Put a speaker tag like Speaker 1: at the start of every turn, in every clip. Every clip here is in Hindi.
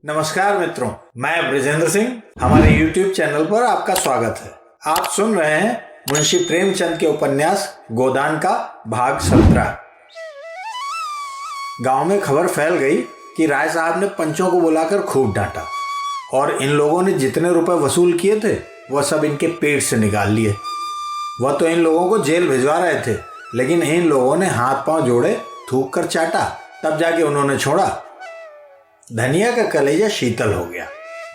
Speaker 1: नमस्कार मित्रों, मैं ब्रिजेंद्र सिंह। हमारे YouTube चैनल पर आपका स्वागत है। आप सुन रहे हैं मुंशी प्रेमचंद के उपन्यास गोदान का भाग 17। गांव में खबर फैल गई कि राय साहब ने पंचों को बुलाकर खूब डांटा और इन लोगों ने जितने रुपए वसूल किए थे वह सब इनके पेट से निकाल लिए। वह तो इन लोगों को जेल भिजवा रहे थे, लेकिन इन लोगों ने हाथ पांव जोड़े, थूक कर चाटा, तब जाके उन्होंने छोड़ा। धनिया का कलेजा शीतल हो गया।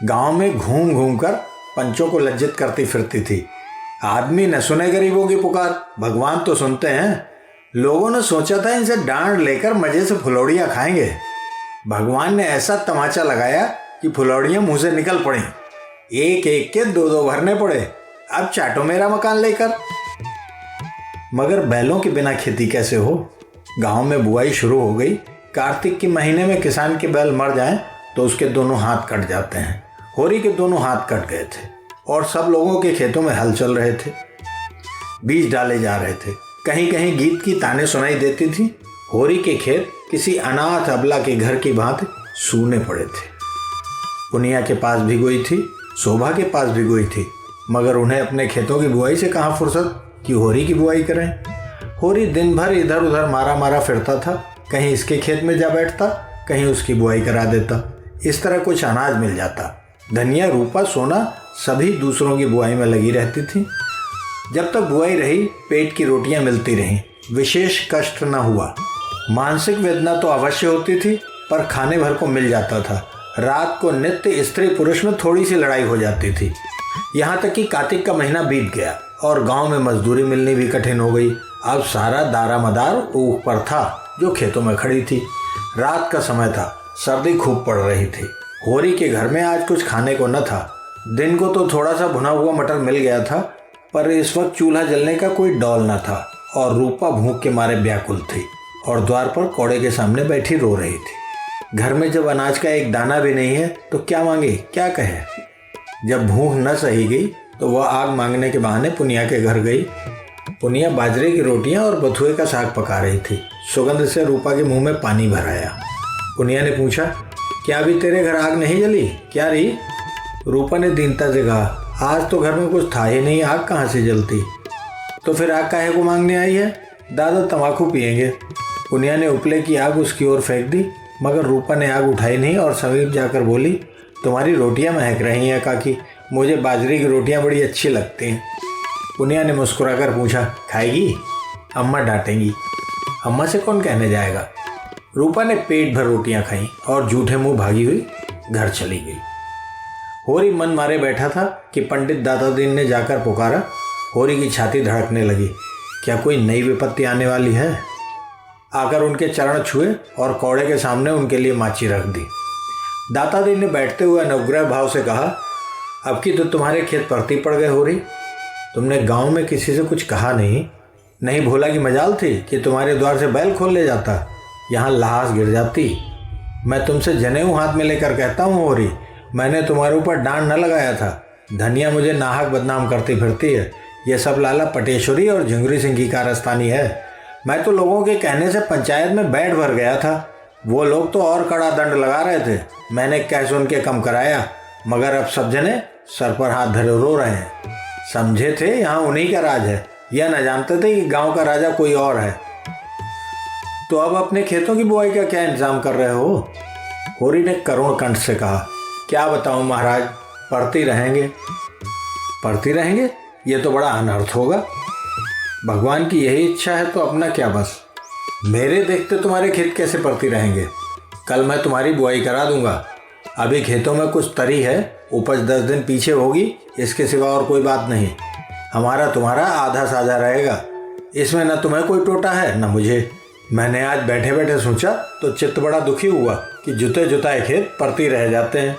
Speaker 1: गांव में घूम घूम कर पंचों को लज्जित करती फिरती थी। आदमी न सुने गरीबों की पुकार, भगवान तो सुनते हैं। लोगों ने सोचा था इनसे डांट लेकर मजे से फुलौड़ियां खाएंगे। भगवान ने ऐसा तमाचा लगाया कि फुलौड़ियां मुंह से निकल पड़ी। एक एक के दो दो भरने पड़े। अब चाटो मेरा मकान लेकर। मगर बैलों के बिना खेती कैसे हो। गांव में बुआई शुरू हो गई। कार्तिक के महीने में किसान के बैल मर जाएं तो उसके दोनों हाथ कट जाते हैं। होरी के दोनों हाथ कट गए थे और सब लोगों के खेतों में हल चल रहे थे, बीज डाले जा रहे थे। कहीं कहीं गीत की ताने सुनाई देती थी। होरी के खेत किसी अनाथ अबला के घर की भांति सूने पड़े थे। पुनिया के पास भी गोई थी, शोभा के पास भी गोई थी, मगर उन्हें अपने खेतों की बुआई से कहाँ फुर्सत कि होरी की बुआई करें। होरी दिन भर इधर उधर मारा मारा फिरता था। कहीं इसके खेत में जा बैठता, कहीं उसकी बुआई करा देता। इस तरह कुछ अनाज मिल जाता। धनिया, रूपा, सोना सभी दूसरों की बुआई में लगी रहती थी। जब तक बुआई रही, पेट की रोटियां मिलती रहीं। विशेष कष्ट न हुआ। मानसिक वेदना तो अवश्य होती थी, पर खाने भर को मिल जाता था। रात को नित्य स्त्री पुरुष में थोड़ी सी लड़ाई हो जाती थी। यहाँ तक कि कार्तिक का महीना बीत गया और गांव में मजदूरी मिलनी भी कठिन हो गई। अब सारा दारामदार ऊख पर था जो खेतों में खड़ी थी। रात का समय था, सर्दी खूब पड़ रही थी। होरी के घर में आज कुछ खाने को न था। दिन को तो थोड़ा सा भुना हुआ मटर मिल गया था, पर इस वक्त चूल्हा जलने का कोई डौल न था और रूपा भूख के मारे व्याकुल थी और द्वार पर कौड़े के सामने बैठी रो रही थी। घर में जब अनाज का एक दाना भी नहीं है तो क्या मांगे, क्या कहे। जब भूख न सही गई तो वह आग मांगने के बहाने पुनिया के घर गई। पुनिया बाजरे की रोटियां और बथुए का साग पका रही थी। सुगंध से रूपा के मुंह में पानी भर आया। पुनिया ने पूछा, क्या अभी तेरे घर आग नहीं जली क्या रही? रूपा ने दीनता से कहा, आज तो घर में कुछ था ही नहीं, आग कहाँ से जलती। तो फिर आग काहे को मांगने आई है? दादा तंबाकू पिएंगे। पुनिया ने उपले की आग उसकी ओर फेंक दी, मगर रूपा ने आग उठाई नहीं और समीप जाकर बोली, तुम्हारी रोटियां महक रही हैं काकी, मुझे बाजरे की रोटियां बड़ी अच्छी लगती हैं। पुनिया ने मुस्कुराकर पूछा, खाएगी? अम्मा डांटेंगी। अम्मा से कौन कहने जाएगा। रूपा ने पेट भर रोटियां खाई और जूठे मुंह भागी हुई घर चली गई। होरी मन मारे बैठा था कि पंडित दातादीन ने जाकर पुकारा। होरी की छाती धड़कने लगी। क्या कोई नई विपत्ति आने वाली है? आकर उनके चरण छुए और कौड़े के सामने उनके लिए माची रख दी। दातादीन ने बैठते हुए अनुग्रह भाव से कहा, अब की तो तुम्हारे खेत परती पड़ गए होरी। तुमने गांव में किसी से कुछ कहा नहीं भोला की मजाल थी कि तुम्हारे द्वार से बैल खोल ले जाता, यहाँ लाश गिर जाती। मैं तुमसे जनेऊ हाथ में लेकर कहता हूँ होरी, मैंने तुम्हारे ऊपर डांट न लगाया था। धनिया मुझे नाहक बदनाम करती फिरती है। यह सब लाला पटेश्वरी और झिंगुरी सिंह की कारस्तानी है। मैं तो लोगों के कहने से पंचायत में बैठ भर गया था। वो लोग तो और कड़ा दंड लगा रहे थे। मैंने कह सुन के कम कराया, मगर अब सब जने सर पर हाथ धरे रो रहे हैं। समझे थे यहाँ उन्हीं का राज है, यह न जानते थे कि गांव का राजा कोई और है। तो अब अपने खेतों की बुआई का क्या इंतजाम कर रहे हो? होरी ने करुण कंठ से कहा, क्या बताऊं महाराज, पढ़ती रहेंगे ये तो बड़ा अनर्थ होगा। भगवान की यही इच्छा है तो अपना क्या बस। मेरे देखते तुम्हारे खेत कैसे पढ़ती रहेंगे। कल मैं तुम्हारी बुआई करा दूंगा। अभी खेतों में कुछ तरी है, उपज 10 दिन पीछे होगी, इसके सिवा और कोई बात नहीं। हमारा तुम्हारा आधा साझा रहेगा। इसमें न तुम्हें कोई टोटा है न मुझे। मैंने आज बैठे बैठे सोचा तो चित्त बड़ा दुखी हुआ कि जुते जुताए खेत परती रह जाते हैं।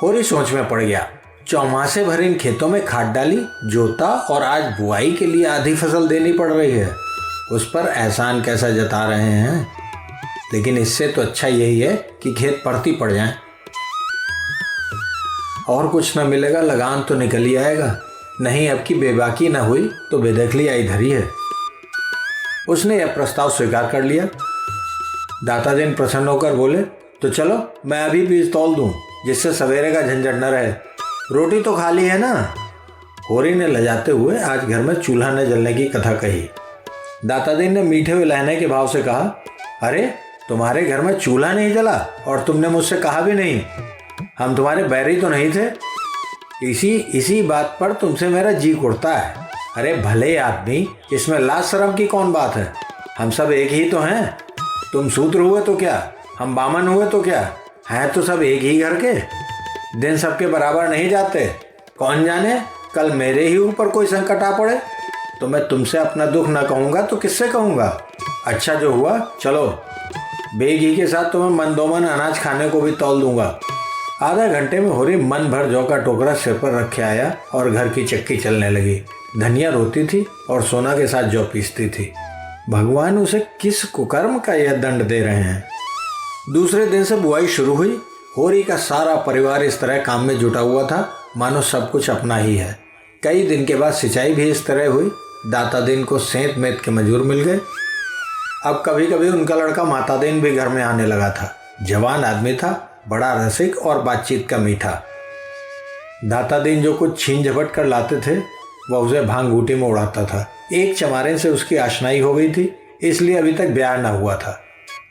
Speaker 1: होरी सोच में पड़ गया। चौमासे भर इन खेतों में खाद डाली, जोता और आज बुआई के लिए आधी फसल देनी पड़ रही है। उस पर एहसान कैसा जता रहे हैं। लेकिन इससे तो अच्छा यही है कि खेत परती पड़ जाए। और कुछ न मिलेगा, लगान तो निकल ही आएगा। नहीं अब की बेबाकी न हुई तो बेदखली आई धरी है। उसने यह प्रस्ताव स्वीकार कर लिया। दातादीन प्रसन्न होकर बोले, तो चलो मैं अभी बीज तौल दूं, जिससे सवेरे का झंझट न रहे। रोटी तो खाली है ना। होरी ने लजाते हुए आज घर में चूल्हा न जलने की कथा कही। दातादीन ने मीठे हुए लहने के भाव से कहा, अरे तुम्हारे घर में चूल्हा नहीं जला और तुमने मुझसे कहा भी नहीं। हम तुम्हारे बैरी तो नहीं थे। इसी बात पर तुमसे मेरा जी उड़ता है। अरे भले आदमी, इसमें लाज शर्म की कौन बात है। हम सब एक ही तो हैं। तुम शूद्र हुए तो क्या, हम बामन हुए तो क्या, हैं तो सब एक ही घर के। दिन सबके बराबर नहीं जाते। कौन जाने कल मेरे ही ऊपर कोई संकट आ पड़े तो मैं तुमसे अपना दुख ना कहूँगा तो किससे कहूँगा। अच्छा जो हुआ, चलो बेघी के साथ तुम्हें मंदोमन अनाज खाने को भी तौल दूंगा। आधा घंटे में होरी मन भर जौ का टोकरा सिर पर रखे आया और घर की चक्की चलने लगी। धनिया रोती थी और सोना के साथ जौ पीसती थी। भगवान उसे किस कुकर्म का यह दंड दे रहे हैं। दूसरे दिन से बुआई शुरू हुई। होरी का सारा परिवार इस तरह काम में जुटा हुआ था मानो सब कुछ अपना ही है। कई दिन के बाद सिंचाई भी इस तरह हुई। दातादीन को सेंत मेत के मजूर मिल गए। अब कभी कभी उनका लड़का मातादीन भी घर में आने लगा था। जवान आदमी था, बड़ा रसिक और बातचीत का मीठा। दातादीन जो कुछ छीन झपट कर लाते थे वह उसे भांग बूटी में उड़ाता था। एक चमारे से उसकी आशनाई हो गई थी, इसलिए अभी तक ब्याह न हुआ था।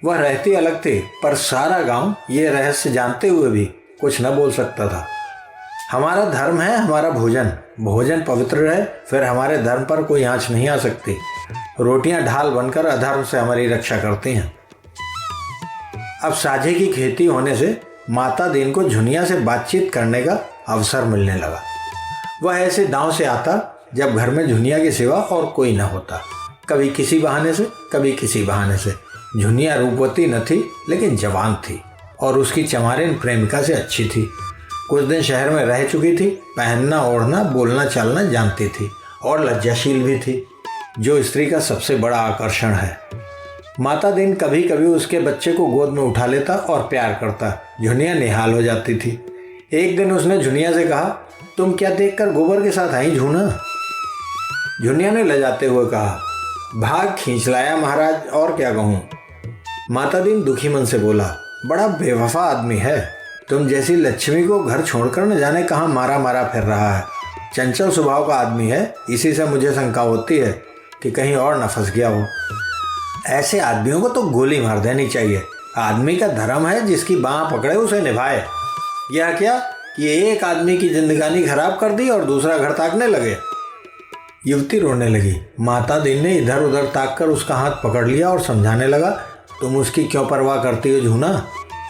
Speaker 1: वह रहती अलग थी, पर सारा गांव ये रहस्य जानते हुए भी कुछ न बोल सकता था। हमारा धर्म है हमारा भोजन, भोजन पवित्र रहे फिर हमारे धर्म पर कोई आंच नहीं आ सकती। रोटियां ढाल बनकर अधर्म से हमारी रक्षा करती हैं। अब साझे की खेती होने से माता दीन को झुनिया से बातचीत करने का अवसर मिलने लगा। वह ऐसे दांव से आता जब घर में झुनिया के सिवा और कोई न होता। कभी किसी बहाने से, कभी किसी बहाने से। झुनिया रूपवती न थी लेकिन जवान थी और उसकी चमारिन प्रेमिका से अच्छी थी। कुछ दिन शहर में रह चुकी थी। पहनना ओढ़ना बोलना चालना जानती थी और लज्जाशील भी थी, जो स्त्री का सबसे बड़ा आकर्षण है। माता दीन कभी कभी उसके बच्चे को गोद में उठा लेता और प्यार करता। झुनिया निहाल हो जाती थी। एक दिन उसने झुनिया से कहा, तुम क्या देखकर गोबर के साथ आई झूना। झुनिया ने लजाते हुए कहा, भाग खींच लाया महाराज, और क्या कहूँ। माता दीन दुखी मन से बोला, बड़ा बेवफा आदमी है। तुम जैसी लक्ष्मी को घर छोड़कर न जाने कहाँ मारा मारा फिर रहा है। चंचल स्वभाव का आदमी है, इसी से मुझे शंका होती है कि कहीं और न फंस गया हो। ऐसे आदमियों को तो गोली मार देनी चाहिए। आदमी का धर्म है जिसकी बाँह पकड़े उसे निभाए। यह क्या कि एक आदमी की जिंदगानी खराब कर दी और दूसरा घर ताकने लगे। युवती रोने लगी। माता दीन ने इधर उधर ताक कर उसका हाथ पकड़ लिया और समझाने लगा, तुम उसकी क्यों परवाह करती हो झूना।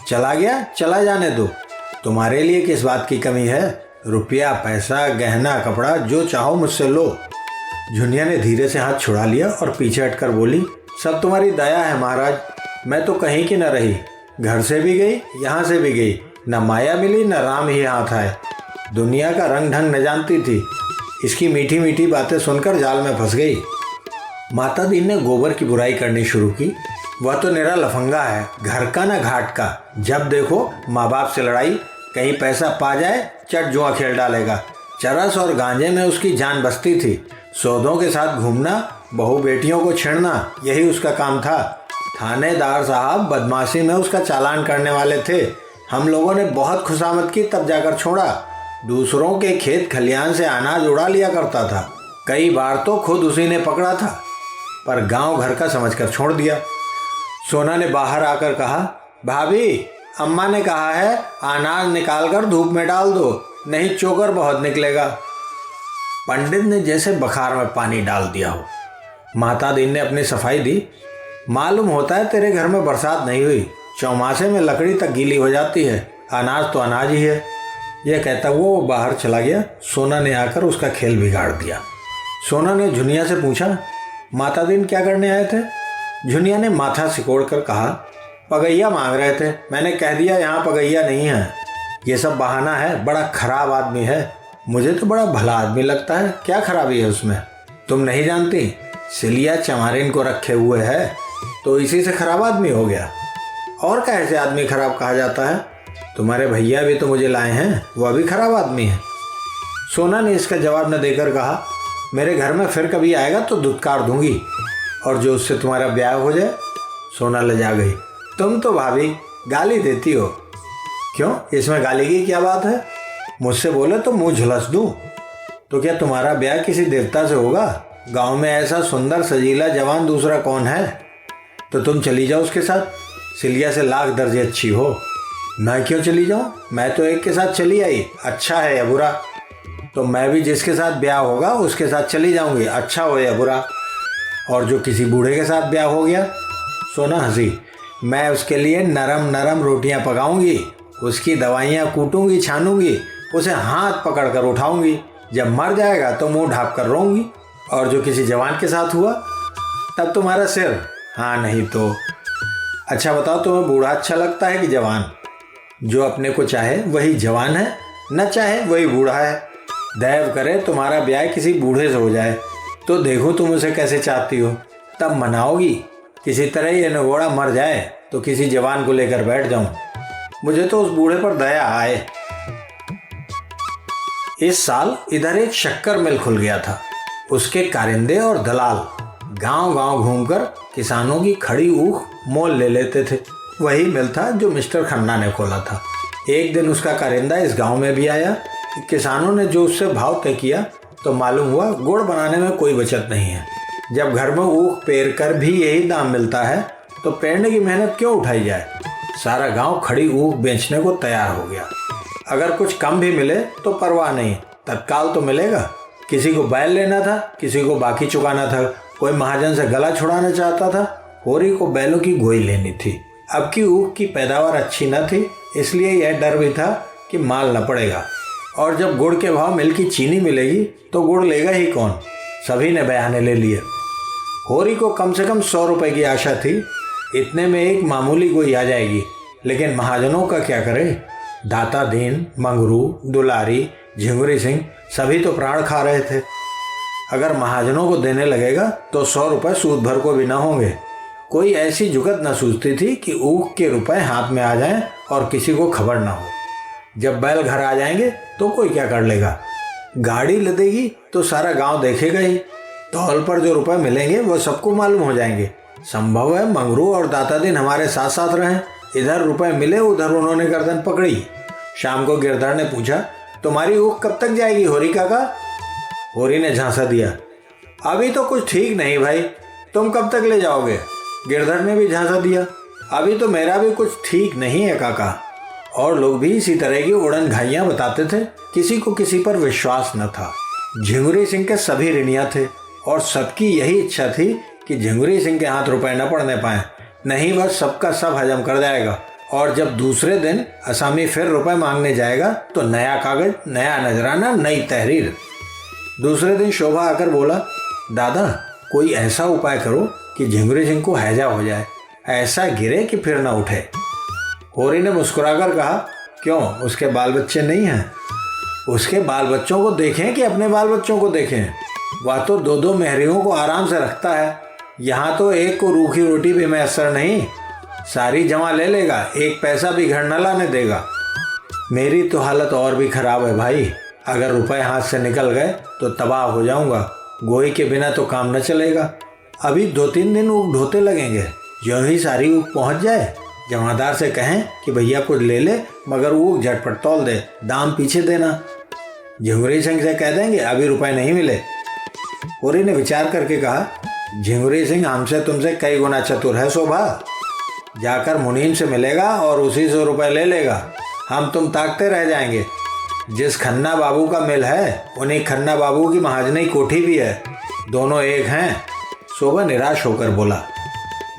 Speaker 1: चला गया चला जाने दो। तुम्हारे लिए किस बात की कमी है। रुपया पैसा गहना कपड़ा जो चाहो मुझसे लो। झुनिया ने धीरे से हाथ छुड़ा लिया और पीछे हटकर बोली, सब तुम्हारी दया है महाराज। मैं तो कहीं की न रही, घर से भी गई यहाँ से भी गई, न माया मिली न राम ही हाथ आए। दुनिया का रंग ढंग न जानती थी। इसकी मीठी मीठी बातें सुनकर जाल में फंस गई। माता दीन ने गोबर की बुराई करनी शुरू की। वह तो निरा लफंगा है, घर का ना घाट का। जब देखो माँ बाप से लड़ाई, कहीं पैसा पा जाए चट जुआ खेल डालेगा। चरस और गांजे में उसकी जान बसती थी। सौदों के साथ घूमना, बहू बेटियों को छेड़ना, यही उसका काम था। थानेदार साहब बदमाशी में उसका चालान करने वाले थे। हम लोगों ने बहुत खुशामद की तब जाकर छोड़ा। दूसरों के खेत खलियान से अनाज उड़ा लिया करता था। कई बार तो खुद उसी ने पकड़ा था, पर गांव घर का समझकर छोड़ दिया। सोना ने बाहर आकर कहा, भाभी अम्मा ने कहा है अनाज निकाल कर धूप में डाल दो, नहीं चोकर बहुत निकलेगा। पंडित ने जैसे बखार में पानी डाल दिया हो। माता दीन ने अपनी सफाई दी। मालूम होता है तेरे घर में बरसात नहीं हुई, चौमासे में लकड़ी तक गीली हो जाती है, अनाज तो अनाज ही है। यह कहता हुआ वो बाहर चला गया। सोना ने आकर उसका खेल बिगाड़ दिया। सोना ने झुनिया से पूछा, माता दीन क्या करने आए थे। झुनिया ने माथा सिकोड़ कर कहा, पगैया मांग रहे थे। मैंने कह दिया यहाँ पगैया नहीं है। ये सब बहाना है, बड़ा खराब आदमी है। मुझे तो बड़ा भला आदमी लगता है, क्या खराबी है उसमें। तुम नहीं जानती, सिलिया चमारिन को रखे हुए है तो इसी से खराब आदमी हो गया। और कैसे आदमी खराब कहा जाता है। तुम्हारे भैया भी तो मुझे लाए हैं, वह भी खराब आदमी है। सोना ने इसका जवाब न देकर कहा, मेरे घर में फिर कभी आएगा तो धुतकार दूंगी, और जो उससे तुम्हारा ब्याह हो जाए। सोना लजा गई, तुम तो भाभी गाली देती हो। क्यों, इसमें गाली की क्या बात है? मुझसे बोले तो मुंह झुलस दूं? तो क्या तुम्हारा ब्याह किसी देवता से होगा? गांव में ऐसा सुंदर सजीला जवान दूसरा कौन है? तो तुम चली जाओ उसके साथ, सिलिया से लाख दर्जे अच्छी हो। मैं क्यों चली जाऊं? मैं तो एक के साथ चली आई, अच्छा है या बुरा? तो मैं भी जिसके साथ ब्याह होगा उसके साथ चली जाऊंगी, अच्छा हो या बुरा। और जो किसी बूढ़े के साथ ब्याह हो गया, सोना हंसी, मैं उसके लिए नरम नरम रोटियां पकाऊंगी, उसकी दवाइयां कूटूंगी छानूंगी, उसे हाथ पकड़ कर उठाऊंगी, जब मर जाएगा तो मुंह ढाँप कर रोऊंगी। और जो किसी जवान के साथ हुआ तब तुम्हारा सिर, हाँ नहीं तो। अच्छा बताओ, तुम्हें बूढ़ा अच्छा लगता है कि जवान? जो अपने को चाहे वही जवान है, न चाहे वही बूढ़ा है। दैव करे तुम्हारा ब्याह किसी बूढ़े से हो जाए, तो देखो तुम उसे कैसे चाहती हो, तब मनाओगी। किसी तरह ये नगोड़ा मर जाए तो किसी जवान को लेकर बैठ जाऊं, मुझे तो उस बूढ़े पर दया आए। इस साल इधर एक शक्कर मिल खुल गया था। उसके कारिंदे और दलाल गांव गांव घूमकर किसानों की खड़ी ऊख मोल ले लेते थे। वही मिल था जो मिस्टर खन्ना ने खोला था। एक दिन उसका कारिंदा इस गांव में भी आया। किसानों ने जो उससे भाव तय किया तो मालूम हुआ गुड़ बनाने में कोई बचत नहीं है। जब घर में ऊख पेर कर भी यही दाम मिलता है तो पेरने की मेहनत क्यों उठाई जाए। सारा गांव खड़ी ऊख बेचने को तैयार हो गया। अगर कुछ कम भी मिले तो परवाह नहीं, तत्काल तो मिलेगा। किसी को बैल लेना था, किसी को बाकी चुकाना था, कोई महाजन से गला छुड़ाना चाहता था, होरी को बैलों की गोई लेनी थी। अब की ऊख की पैदावार अच्छी न थी, इसलिए यह डर भी था कि माल न पड़ेगा। और जब गुड़ के भाव मिल की चीनी मिलेगी तो गुड़ लेगा ही कौन। सभी ने बयाने ले लिए। होरी को कम से कम 100 रुपए की आशा थी। इतने में एक मामूली गोई आ जाएगी, लेकिन महाजनों का क्या करे। दाता दीन, मंगरू, दुलारी, झिंगुरी सिंह सभी तो प्राण खा रहे थे। अगर महाजनों को देने लगेगा तो 100 रुपए सूद भर को भी न होंगे। कोई ऐसी जुगत न सूझती थी कि ऊख के रुपए हाथ में आ जाएं और किसी को खबर ना हो। जब बैल घर आ जाएंगे तो कोई क्या कर लेगा। गाड़ी लदेगी तो सारा गांव देखेगा ही। तौल पर जो रुपए मिलेंगे वो सबको मालूम हो जाएंगे। संभव है मंगरू और दाता दिन हमारे साथ साथ रहें। इधर रुपए मिले, उधर उन्होंने गर्दन पकड़ी। शाम को गिरधर ने पूछा, तुम्हारी ऊख कब तक जाएगी होरी काका? होरी ने झांसा दिया, अभी तो कुछ ठीक नहीं भाई, तुम कब तक ले जाओगे? गिरधर ने भी झांसा दिया, अभी तो मेरा भी कुछ ठीक नहीं है काका। और लोग भी इसी तरह की उड़न घाइयां बताते थे। किसी को किसी पर विश्वास न था। झिंगुरी सिंह के सभी ऋणिया थे और सबकी यही इच्छा थी कि झिंगुरी सिंह के हाथ रुपए न पड़ने पाए, नहीं वह सबका सब हजम कर जाएगा। और जब दूसरे दिन असामी फिर रुपए मांगने जाएगा तो नया कागज, नया नजराना, नई तहरीर। दूसरे दिन शोभा आकर बोला, दादा कोई ऐसा उपाय करो कि झिंगुरी सिंह को हैजा हो जाए, ऐसा गिरे कि फिर ना उठे। होरी ने मुस्कुराकर कहा, क्यों, उसके बाल बच्चे नहीं हैं? उसके बाल बच्चों को देखें कि अपने बाल बच्चों को देखें। वह तो 2-2 मेहरियों को आराम से रखता है। यहाँ तो एक को रूखी रोटी भी मैसर नहीं, सारी जमा ले लेगा, एक पैसा भी घर न लाने देगा। मेरी तो हालत और भी खराब है भाई। अगर रुपए हाथ से निकल गए तो तबाह हो जाऊंगा। गोई के बिना तो काम न चलेगा। अभी 2-3 दिन ऊख ढोते लगेंगे। जो ही सारी ऊख पहुंच जाए, जमादार से कहें कि भैया कुछ ले ले, मगर ऊख झटपट तौल दे, दाम पीछे देना। झिंगुरी सिंह से कह देंगे अभी रुपए नहीं मिले। होरी ने विचार करके कहा, झिंगुरी सिंह हमसे तुमसे कई गुना चतुर है शोभा। जाकर मुनीम से मिलेगा और उसी से रुपए ले लेगा। हम तुम ताकते रह जाएंगे। जिस खन्ना बाबू का मिल है उन्हीं खन्ना बाबू की महाजनी कोठी भी है, दोनों एक हैं। शोभा निराश होकर बोला,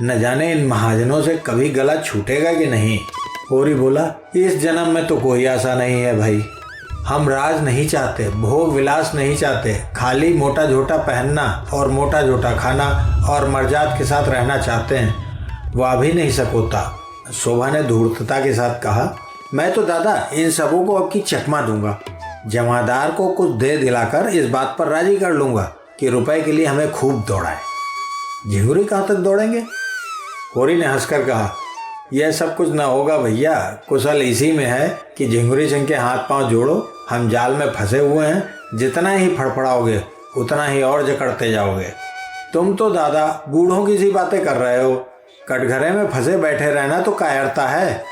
Speaker 1: न जाने इन महाजनों से कभी गला छूटेगा कि नहीं। होरी बोला, इस जन्म में तो कोई आशा नहीं है भाई। हम राज नहीं चाहते, भोग विलास नहीं चाहते, खाली मोटा झोटा पहनना और मोटा झोटा खाना और मर्जाद के साथ रहना चाहते हैं। वह भी नहीं सकोता। शोभा ने धूर्तता के साथ कहा, मैं तो दादा इन सबों को अब की चकमा दूंगा। जमादार को कुछ दे दिलाकर इस बात पर राजी कर लूंगा कि रुपए के लिए हमें खूब दौड़ाए। झिंगुरी कहाँ तक दौड़ेंगे? होरी ने हंसकर कहा, यह सब कुछ न होगा भैया। कुशल इसी में है कि झिंगुरी सिंह के हाथ पांव जोड़ो, हम जाल में फंसे हुए हैं। जितना ही फड़फड़ाओगे उतना ही और जकड़ते जाओगे। तुम तो दादा बूढ़ों की सी बातें कर रहे हो। कटघरे में फंसे बैठे रहना तो कायरता है।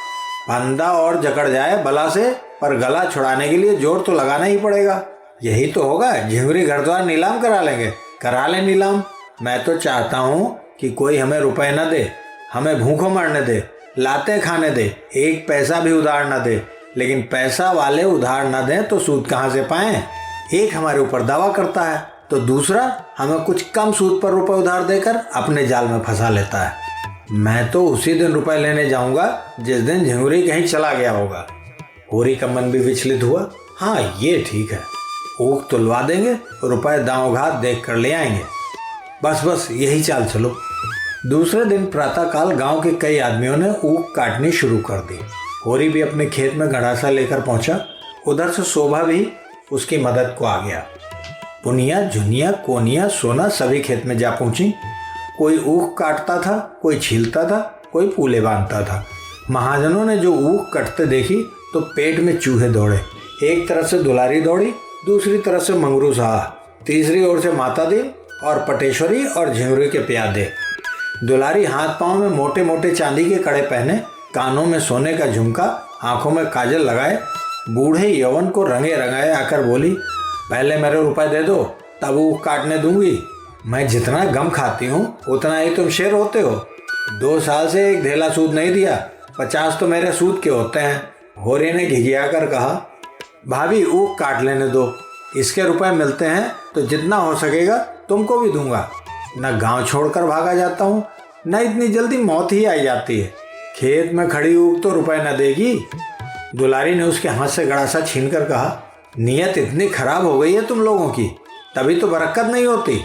Speaker 1: फंदा और जकड़ जाए बला से, पर गला छुड़ाने के लिए जोर तो लगाना ही पड़ेगा। यही तो होगा, झिंगुरी घर द्वार नीलाम करा लेंगे। करा ले नीलाम। मैं तो चाहता हूँ कि कोई हमें रुपए न दे, हमें भूखों मरने दे, लाते खाने दे, एक पैसा भी उधार न दे। लेकिन पैसा वाले उधार न दें तो सूद कहाँ से पाएं? एक हमारे ऊपर दावा करता है तो दूसरा हमें कुछ कम सूद पर रुपए उधार देकर अपने जाल में फंसा लेता है। मैं तो उसी दिन रुपए लेने जाऊंगा जिस दिन झिंगुरी कहीं चला गया होगा। होरी का मन भी विचलित हुआ। हाँ, ये ठीक है, ऊख तुलवा देंगे, रुपए दांव घात देख कर ले आएंगे। बस यही चाल चलो। दूसरे दिन प्रातःकाल गांव के कई आदमियों ने ऊख काटनी शुरू कर दी। होरी भी अपने खेत में गड़ासा लेकर पहुंचा। उधर से शोभा भी उसकी मदद को आ गया। पुनिया, झुनिया, कोनिया, सोना सभी खेत में जा पहुंची। कोई ऊख काटता था, कोई छीलता था, कोई पूले बांधता था। महाजनों ने जो ऊख कटते देखी तो पेट में चूहे दौड़े। एक तरफ से दुलारी दौड़ी, दूसरी तरफ से मंगरू साह, तीसरी ओर से माता दी और पटेश्वरी और झिंगुरी के प्यादे। दुलारी हाथ पांव में मोटे मोटे चांदी के कड़े पहने, कानों में सोने का झुमका, आंखों में काजल लगाए, बूढ़े यौवन को रंगे रंगाए आकर बोली, पहले मेरे रुपए दे दो, तब ऊख काटने दूंगी। मैं जितना गम खाती हूँ उतना ही तुम शेर होते हो। 2 साल से एक धेला सूद नहीं दिया, 50 तो मेरे सूद के होते हैं। होरी ने घिघिया कर कहा, भाभी ऊख काट लेने दो, इसके रुपए मिलते हैं तो जितना हो सकेगा तुमको भी दूंगा। न गांव छोड़कर भागा जाता हूँ, न इतनी जल्दी मौत ही आई जाती है। खेत में खड़ी ऊख तो रुपए न देगी। दुलारी ने उसके हाथ से गड़ासा छीन कर कहा, नीयत इतनी खराब हो गई है तुम लोगों की, तभी तो बरकत नहीं होती।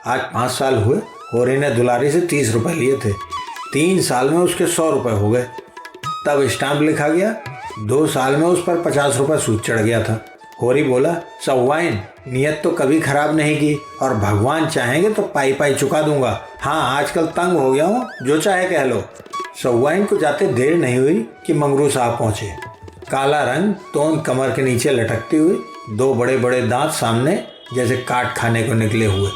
Speaker 1: आज 5 साल हुए होरी ने दुलारी से 30 रुपए लिए थे। 3 साल में उसके 100 रुपए हो गए। तब स्टाम्प लिखा गया। 2 साल में उस पर 50 रुपए सूद चढ़ गया था। होरी बोला, सव्वाइन, नियत तो कभी खराब नहीं की और भगवान चाहेंगे तो पाई पाई चुका दूंगा। हाँ, आजकल तंग हो गया हूँ, जो चाहे कह लो। सव्वाइन को जाते देर नहीं हुई कि मंगरू साहब पहुंचे। काला रंग, तोंद कमर के नीचे लटकती हुई, 2 बड़े बड़े दांत सामने जैसे काट खाने को निकले हुए,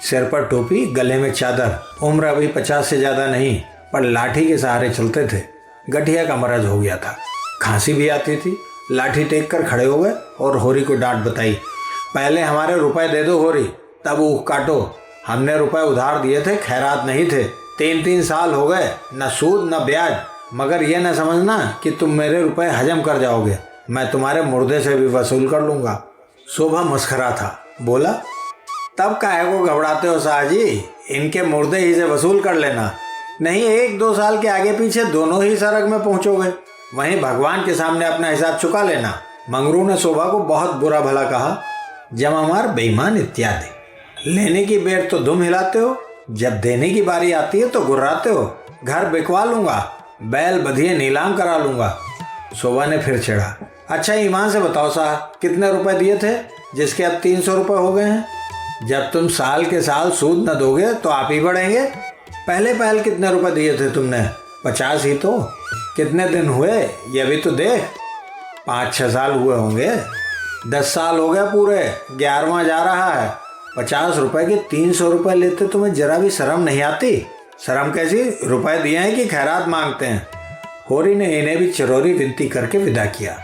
Speaker 1: सिर पर टोपी, गले में चादर। उम्र अभी 50 से ज्यादा नहीं, पर लाठी के सहारे चलते थे। गठिया का मरज हो गया था, खांसी भी आती थी। लाठी टेक कर खड़े हो गए और होरी को डांट बताई, पहले हमारे रुपए दे दो होरी, तब ऊख काटो। हमने रुपए उधार दिए थे, खैरात नहीं थे। 3 साल हो गए, न सूद न ब्याज। मगर यह न समझना कि तुम मेरे रुपए हजम कर जाओगे, मैं तुम्हारे मुर्दे से भी वसूल कर लूंगा। शोभा मस्खरा था, बोला, तब काहे को घबराते हो साहजी, इनके मुर्दे ही से वसूल कर लेना। नहीं, 1-2 साल के आगे पीछे दोनों ही सरग में पहुंचोगे, वहीं भगवान के सामने अपना हिसाब चुका लेना। मंगरू ने शोभा को बहुत बुरा भला कहा, जमामार, बेईमान इत्यादि। लेने की बेर तो दुम हिलाते हो, जब देने की बारी आती है तो गुर्राते हो। घर बिकवा लूंगा, बैल बधिये नीलाम करा लूंगा। शोभा ने फिर छेड़ा, अच्छा ईमान से बताओ साहब, कितने रुपए दिए थे जिसके अब 300 रुपए हो गए हैं? जब तुम साल के साल सूद न दोगे तो आप ही बढ़ेंगे। पहले कितने रुपए दिए थे तुमने? 50 ही तो। कितने दिन हुए ये भी तो देख। 5-6 साल हुए होंगे। 10 साल हो गए पूरे, 11वां जा रहा है। 50 रुपए के 300 रुपए लेते तुम्हें जरा भी शर्म नहीं आती? शर्म कैसी, रुपए दिए हैं कि खैरात मांगते हैं? होरी ने इन्हें भी चिरौरी विनती करके विदा किया।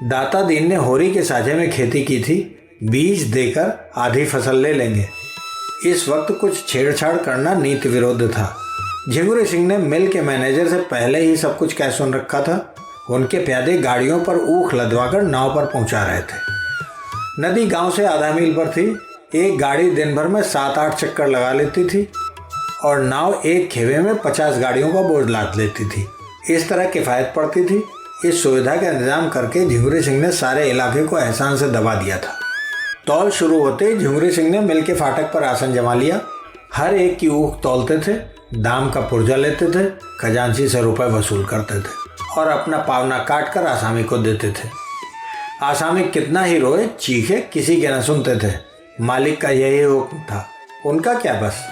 Speaker 1: दाता दीन ने होरी के साझे में खेती की थी, बीज देकर आधी फसल ले लेंगे। इस वक्त कुछ छेड़छाड़ करना नीति विरुद्ध था। झिंगुरी सिंह ने मिल के मैनेजर से पहले ही सब कुछ कह सुन रखा था। उनके प्यादे गाड़ियों पर ऊख लदवाकर नाव पर पहुंचा रहे थे। नदी गांव से आधा मील पर थी। एक गाड़ी दिन भर में 7-8 चक्कर लगा लेती थी और नाव एक खेवे में 50 गाड़ियों का बोझ लाद लेती थी। इस तरह किफ़ायत पड़ती थी। इस सुविधा का इंतजाम करके झिंगुरी सिंह ने सारे इलाके को एहसान से दबा दिया था। तौल शुरू होते ही झिंगुरी सिंह ने मिल के फाटक पर आसन जमा लिया। हर एक की ऊख तौलते थे, दाम का पुर्जा लेते थे, खजांची से रुपए वसूल करते थे और अपना पावना काट कर आसामी को देते थे। आसामी कितना ही रोए चीखे, किसी के न सुनते थे। मालिक का यही हुक्म था, उनका क्या बस।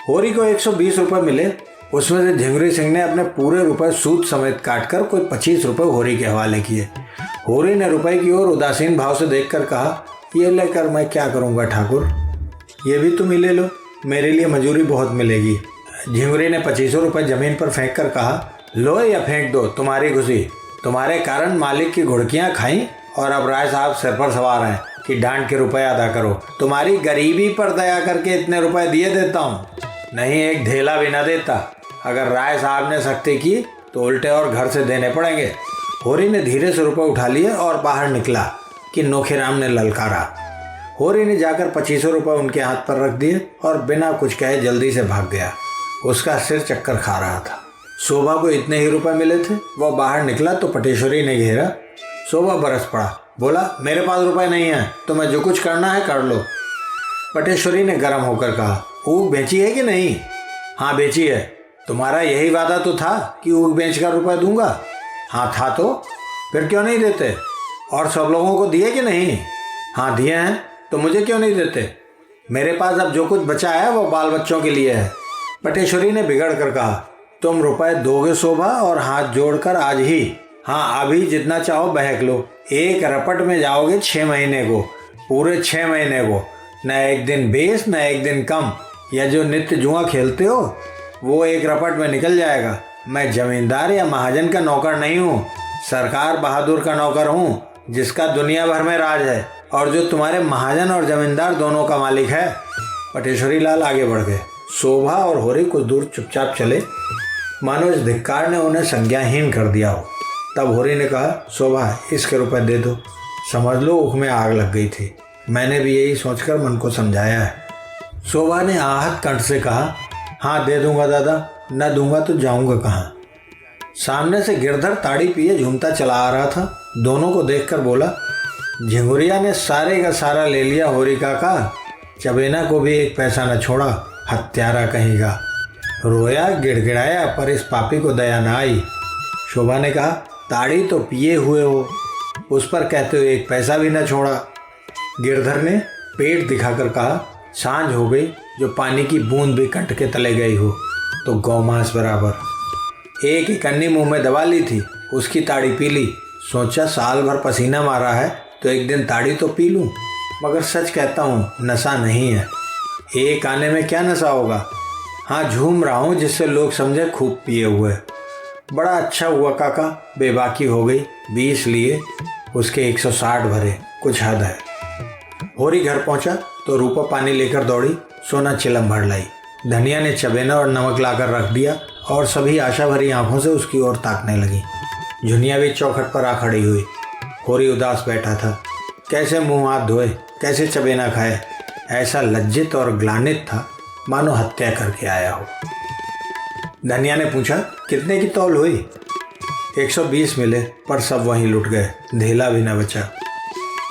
Speaker 1: होरी को 120 रुपए मिले, उसमें से झिंगुरी सिंह ने अपने पूरे रुपए सूद समेत काटकर कोई 25 रुपए होरी के हवाले किए। होरी ने रुपए की ओर उदासीन भाव से देखकर कहा, ये लेकर मैं क्या करूँगा ठाकुर, ये भी तुम ही ले लो, मेरे लिए मजूरी बहुत मिलेगी। झिंगुरी ने 2500 रुपए जमीन पर फेंक कर कहा, लो या फेंक दो, तुम्हारी खुशी। तुम्हारे कारण मालिक की घुड़कियाँ खाई और अब राय साहब सिर पर सवार हैं कि डांट के रुपए अदा करो। तुम्हारी गरीबी पर दया करके इतने रुपए दिए देता हूँ, नहीं एक ढेला भी न देता। अगर राय साहब ने सख्ती की तो उल्टे और घर से देने पड़ेंगे। होरी ने धीरे से रुपए उठा लिए और बाहर निकला कि नोखीराम ने ललकारा। होरी ने जाकर 2500 रुपये उनके हाथ पर रख दिए और बिना कुछ कहे जल्दी से भाग गया। उसका सिर चक्कर खा रहा था। शोभा को इतने ही रुपए मिले थे। वह बाहर निकला तो पटेश्वरी ने घेरा। शोभा बरस पड़ा, बोला मेरे पास रुपए नहीं है, तुम्हें जो कुछ करना है कर लो। पटेश्वरी ने गर्म होकर कहा, ऊख बेची है कि नहीं? हाँ बेची है। तुम्हारा यही वादा तो था कि ऊख बेचकर रुपए दूंगा। हाँ था तो, फिर क्यों नहीं देते? और सब लोगों को दिए कि नहीं? हाँ दिए हैं, तो मुझे क्यों नहीं देते? मेरे पास अब जो कुछ बचा है वो बाल बच्चों के लिए है। पटेश्वरी ने बिगड़ कर कहा, तुम रुपए दोगे शोभा? और हाथ जोड़कर आज ही, हाँ अभी जितना चाहो बहक लो। एक रपट में जाओगे 6 महीने को, पूरे 6 महीने को, न एक दिन बेस न एक दिन कम। या जो नित्य जुआ खेलते हो वो एक रपट में निकल जाएगा। मैं जमींदार या महाजन का नौकर नहीं हूँ, सरकार बहादुर का नौकर हूँ जिसका दुनिया भर में राज है और जो तुम्हारे महाजन और जमींदार दोनों का मालिक है। पटेश्वरी लाल आगे बढ़ गए। शोभा और होरी कुछ दूर चुपचाप चले, मानो इस धिक्कार ने उन्हें संज्ञाहीन कर दिया हो। तब होरी ने कहा, शोभा इसके रुपए दे दो, समझ लो ऊख में आग लग गई थी। मैंने भी यही सोचकर मन को समझाया है। शोभा ने आहत कंठ से कहा, हाँ दे दूंगा दादा, न दूंगा तो जाऊंगा कहाँ। सामने से गिरधर ताड़ी पिए झूमता चला आ रहा था। दोनों को देखकर बोला, झिंगुरिया ने सारे का सारा ले लिया होरी काका, चबेना को भी एक पैसा न छोड़ा, हत्यारा कहेगा। रोया गिड़गिड़ाया पर इस पापी को दया न आई। शोभा ने कहा, ताड़ी तो पिए हुए हो, उस पर कहते हो एक पैसा भी न छोड़ा। गिरधर ने पेट दिखाकर कहा, सांझ हो गई, जो पानी की बूंद भी कंठ के तले गई हो तो गौमांस बराबर। एक कन्नी मुंह में दबा ली थी, उसकी ताड़ी पी ली। सोचा साल भर पसीना मारा है तो एक दिन ताड़ी तो पी लूं, मगर सच कहता हूँ नशा नहीं है। एक आने में क्या नशा होगा? हाँ झूम रहा हूँ जिससे लोग समझे खूब पिए हुए। बड़ा अच्छा हुआ काका, बेबाकी हो गई। 20 लिए, उसके 160 भरे, कुछ हद है। होरी घर पहुंचा तो रूपा पानी लेकर दौड़ी, सोना चिलम भर लाई। धनिया ने चबेना और नमक लाकर रख दिया और सभी आशा भरी आंखों से उसकी ओर ताकने लगी। झुनिया भी चौखट पर आ खड़ी हुई। होरी उदास बैठा था। कैसे मुंह हाथ धोए, कैसे चबेना खाए, ऐसा लज्जित और ग्लानित था मानो हत्या करके आया हो। धनिया ने पूछा, कितने की तौल हुई? 120 मिले, पर सब वहीं लुट गए, ढेला भी न बचा।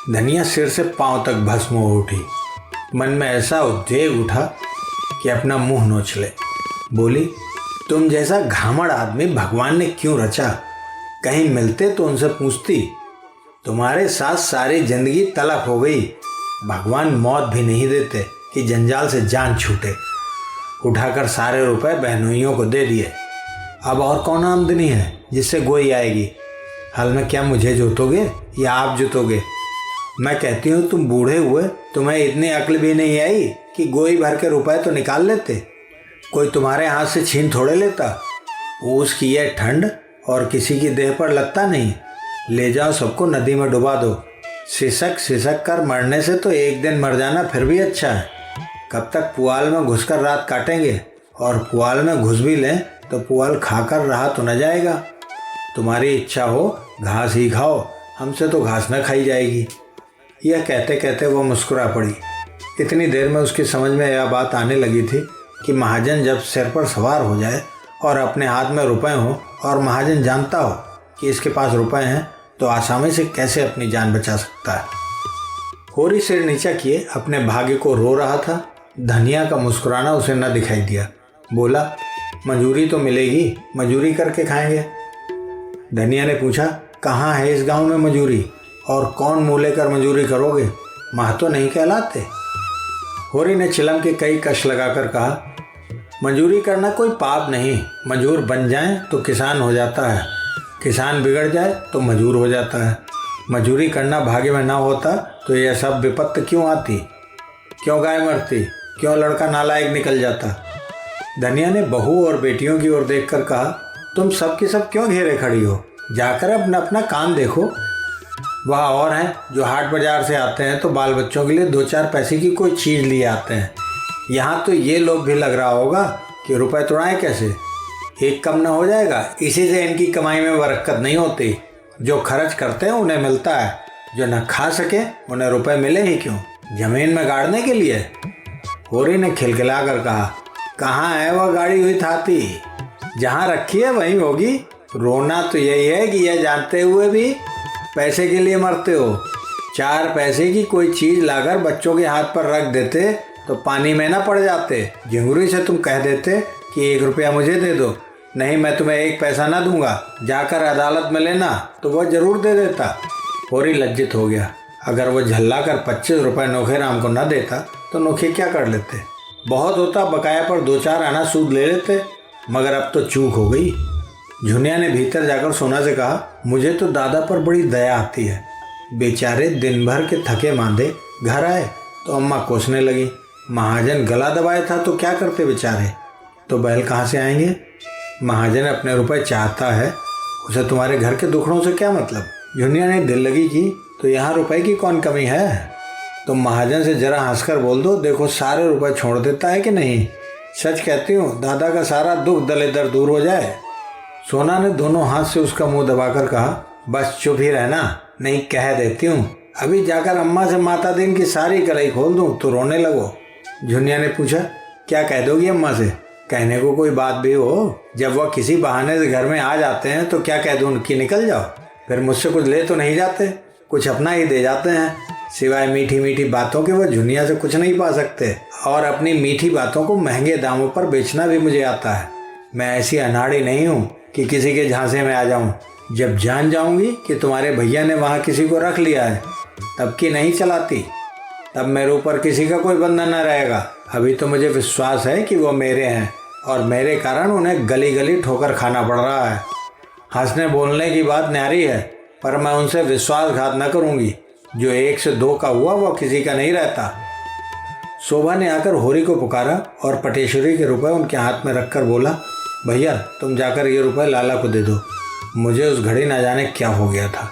Speaker 1: धनिया सिर से पांव तक भस्म हो उठी। मन में ऐसा उद्वेग उठा कि अपना मुंह नोच ले। बोली, तुम जैसा घामड़ आदमी भगवान ने क्यों रचा? कहीं मिलते तो उनसे पूछती। तुम्हारे साथ सारी जिंदगी तलख हो गई। भगवान मौत भी नहीं देते कि जंजाल से जान छूटे। उठाकर सारे रुपए बहनोइयों को दे दिए। अब और कौन आमदनी है जिससे गोई आएगी? हल में क्या मुझे जोतोगे या आप जोतोगे? मैं कहती हूँ तुम बूढ़े हुए, तुम्हें इतनी अक्ल भी नहीं आई कि गोई भर के रुपए तो निकाल लेते। कोई तुम्हारे हाथ से छीन थोड़े लेता। ऊस की यह ठंड और किसी की देह पर लगता नहीं। ले जाओ सबको नदी में डुबा दो। सिसक सिसक कर मरने से तो एक दिन मर जाना फिर भी अच्छा है। कब तक पुआल में घुसकर रात काटेंगे? और पुआल में घुस भी लें तो पुआल खाकर रहा तो न जाएगा। तुम्हारी इच्छा हो घास ही खाओ, हमसे तो घास न खाई जाएगी। यह कहते कहते वो मुस्कुरा पड़ी। इतनी देर में उसकी समझ में यह बात आने लगी थी कि महाजन जब सिर पर सवार हो जाए और अपने हाथ में रुपए हों और महाजन जानता हो कि इसके पास रुपए हैं तो आसानी से कैसे अपनी जान बचा सकता है। होरी सिर नीचा किए अपने भाग्य को रो रहा था। धनिया का मुस्कुराना उसे न दिखाई दिया। बोला, मजूरी तो मिलेगी, मजूरी करके खाएंगे। धनिया ने पूछा, कहाँ है इस गांव में मजूरी? और कौन मुँह लेकर मजूरी करोगे? महतो नहीं कहलाते। होरी ने चिलम के कई कश लगाकर कहा, मजूरी करना कोई पाप नहीं। मजूर बन जाए तो किसान हो जाता है, किसान बिगड़ जाए तो मजूर हो जाता है। मजूरी करना भाग्य में ना होता तो यह सब विपत्ति क्यों आती? क्यों गाय मरती? क्यों लड़का नालायक निकल जाता? धनिया ने बहू और बेटियों की ओर देखकर कहा, तुम सब की सब क्यों घेरे खड़ी हो? जाकर अपना अपना काम देखो। वह और हैं जो हाट बाजार से आते हैं तो बाल बच्चों के लिए 2-4 पैसे की कोई चीज़ लिए आते हैं। यहाँ तो ये लोग भी लग रहा होगा कि रुपए तोड़ाएं कैसे, एक कम ना हो जाएगा। इसी से इनकी कमाई में बरकत नहीं होती। जो खर्च करते हैं उन्हें मिलता है, जो न खा सके उन्हें रुपए मिले ही क्यों, जमीन में गाड़ने के लिए। होरी ने खिलखिला कर कहा, कहाँ है वह गाड़ी हुई थाती, जहाँ रखी है वहीं होगी। रोना तो यही है कि यह जानते हुए भी पैसे के लिए मरते हो। 4 पैसे की कोई चीज़ लाकर बच्चों के हाथ पर रख देते तो पानी में ना पड़ जाते। झिंगुरी से तुम कह देते कि 1 रुपया मुझे दे दो, नहीं मैं तुम्हें 1 पैसा ना दूंगा, जाकर अदालत में लेना, तो वह जरूर दे देता। होरी लज्जित हो गया। अगर वह झल्ला कर 25 रुपये नोखेराम को न देता तो नोखे क्या कर लेते। बहुत होता बकाया पर 2-4 आना सूद ले लेते, मगर अब तो चूक हो गई। झुनिया ने भीतर जाकर सोना से कहा, मुझे तो दादा पर बड़ी दया आती है। बेचारे दिन भर के थके मांदे घर आए तो अम्मा कोसने लगी। महाजन गला दबाया था तो क्या करते बेचारे, तो बैल कहाँ से आएंगे। महाजन अपने रुपए चाहता है, उसे तुम्हारे घर के दुखड़ों से क्या मतलब। झुनिया ने दिल लगी की, तो यहाँ रुपए की कौन कमी है। तुम महाजन से जरा हंसकर बोल दो, देखो सारे रुपए छोड़ देता है कि नहीं। सच कहती हूँ, दादा का सारा दुख दलेदर दूर हो जाए। सोना ने दोनों हाथ से उसका मुंह दबाकर कहा, बस चुप ही रहना, नहीं कह देती हूँ। अभी जाकर अम्मा से माता दिन की सारी कलाई खोल दूँ तो रोने लगो। झुनिया ने पूछा, क्या कह दोगी अम्मा से। कहने को कोई बात भी हो, जब वह किसी बहाने से घर में आ जाते हैं तो क्या कह दूँ कि निकल जाओ। फिर मुझसे कुछ ले तो नहीं जाते, कुछ अपना ही दे जाते हैं। सिवाय मीठी मीठी बातों के वह झुनिया से कुछ नहीं पा सकते, और अपनी मीठी बातों को महंगे दामों पर बेचना भी मुझे आता है। मैं ऐसी अनाड़ी नहीं हूँ कि किसी के झांसे में आ जाऊँ। जब जान जाऊँगी कि तुम्हारे भैया ने वहाँ किसी को रख लिया है, तब की नहीं चलाती, तब मेरे ऊपर किसी का कोई बंधन न रहेगा। अभी तो मुझे विश्वास है कि वो मेरे हैं और मेरे कारण उन्हें गली गली ठोकर खाना पड़ रहा है। हंसने बोलने की बात न्यारी है, पर मैं उनसे विश्वासघात न करूँगी। जो 1 से 2 का हुआ वो किसी का नहीं रहता। शोभा ने आकर होरी को पुकारा और पटेश्वरी के रुपए उनके हाथ में रखकर बोला, भैया तुम जाकर ये रुपए लाला को दे दो, मुझे उस घड़ी ना जाने क्या हो गया था।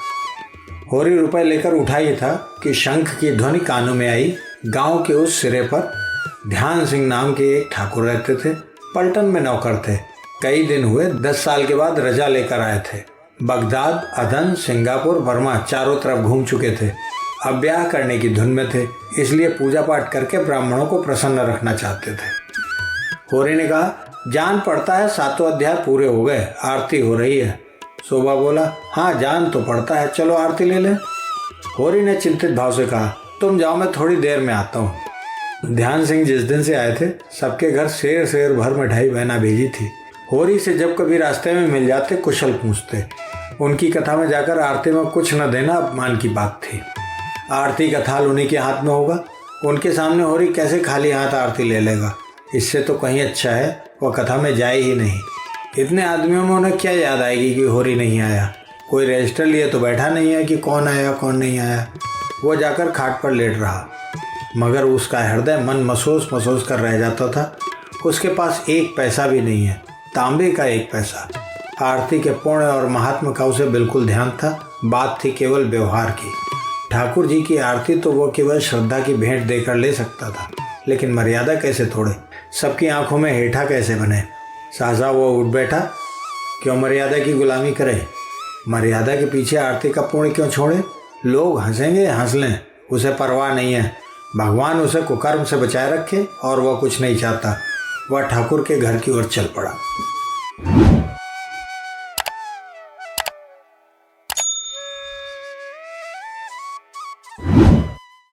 Speaker 1: होरी रुपए लेकर उठा ही था कि शंख की ध्वनि कानों में आई। गांव के उस सिरे पर ध्यान सिंह नाम के एक ठाकुर रहते थे। पलटन में नौकर थे। कई दिन हुए 10 साल के बाद रजा लेकर आए थे। बगदाद, अदन, सिंगापुर, बर्मा चारों तरफ घूम चुके थे। अब ब्याह करने की धुन में थे, इसलिए पूजा पाठ करके ब्राह्मणों को प्रसन्न रखना चाहते थे। होरी ने कहा, जान पड़ता है 7 अध्याय पूरे हो गए, आरती हो रही है। शोभा बोला, हाँ जान तो पड़ता है, चलो आरती ले लें। होरी ने चिंतित भाव से कहा, तुम जाओ, मैं थोड़ी देर में आता हूँ। ध्यान सिंह जिस दिन से आए थे सबके घर शेर भर मिठाई बहना भेजी थी। होरी से जब कभी रास्ते में मिल जाते कुशल पूछते। उनकी कथा में जाकर आरती में कुछ न देना अपमान की बात थी। आरती का थाल उन्हीं के हाथ में होगा, उनके सामने होरी कैसे खाली हाथ आरती ले लेगा। इससे तो कहीं अच्छा है वह कथा में जाए ही नहीं। इतने आदमियों में उन्हें क्या याद आएगी कि होरी नहीं आया। कोई रजिस्टर लिए तो बैठा नहीं है कि कौन आया कौन नहीं आया। वो जाकर खाट पर लेट रहा, मगर उसका हृदय मन महसूस कर रह जाता था। उसके पास 1 पैसा भी नहीं है, तांबे का 1 पैसा। आरती के पुण्य और महात्मा का उसे बिल्कुल ध्यान था। बात थी केवल व्यवहार की। ठाकुर जी की आरती तो वो केवल श्रद्धा की भेंट देकर ले सकता था, लेकिन मर्यादा कैसे तोड़े, सबकी आंखों में हेठा कैसे बने। साजा वो उठ बैठा, क्यों मर्यादा की गुलामी करे, मर्यादा के पीछे आरती का पुण्य क्यों छोड़े। लोग हंसेंगे, हंस लें, उसे परवाह नहीं है। भगवान उसे कुकर्म से बचाए रखे और वह कुछ नहीं चाहता। वह ठाकुर के घर की ओर चल पड़ा।